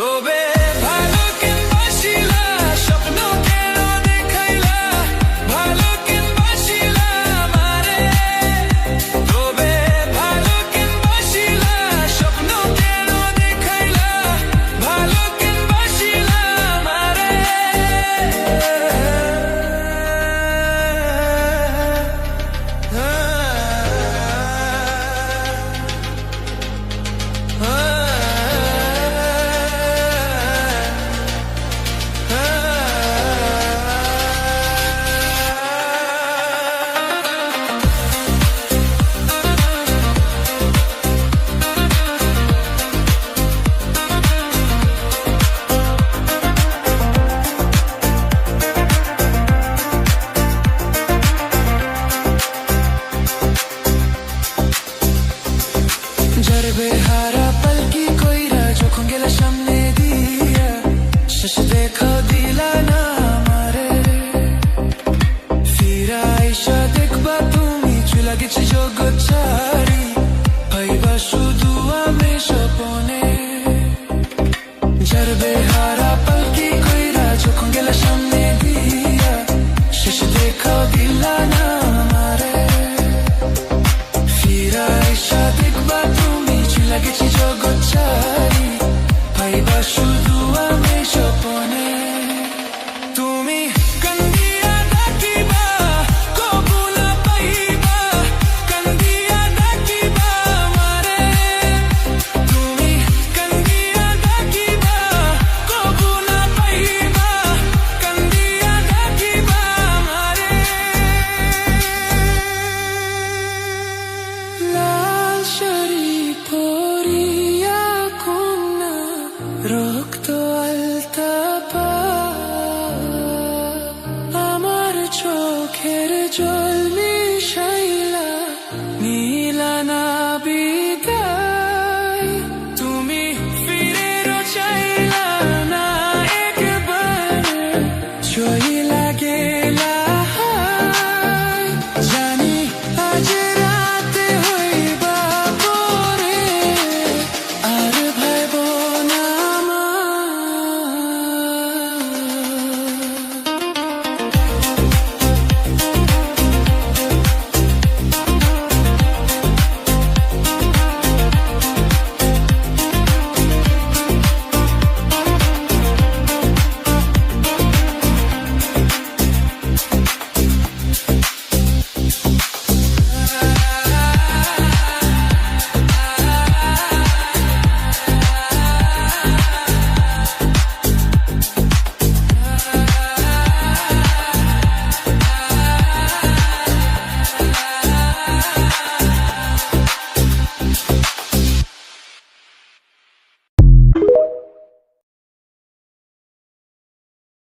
তবে ভালো কেনবাসিলা স্বপ্ন কেন দেখাইলা ভালো কেনবাসিলা আমারে তবে ভালো কেনবাসিলা স্বপ্ন কেন দেখাইলা ভালো কেনবাসিলা আমারে বেহারা পালকি কইরা যখন গেলা সামনে দিয়া শেষ দেখা দিলা না আমারে ফিরা আইসা দেখবা তুমি চুলা গেছি জগৎ ছাড়ি ভাইবা শুধু আমি স্বপনে যার বেহারা পালকি কইরা যখন গেলা সামনে দিয়া শেষ দেখা দিলা না আমারে ফিরা আইসা দেখবা লাগেছি জগৎ ছাড়ি ভাইবা শুধু আমি স্বপনে তুমি কান্দিয়া ডাকিবা কবু না পাইবা কান্দিয়া ডাকিবা আমারে তুমি কান্দিয়া ডাকিবা কবু না পাইবা কান্দিয়া ডাকিবা আমারে লাল শাড়ি রক্ত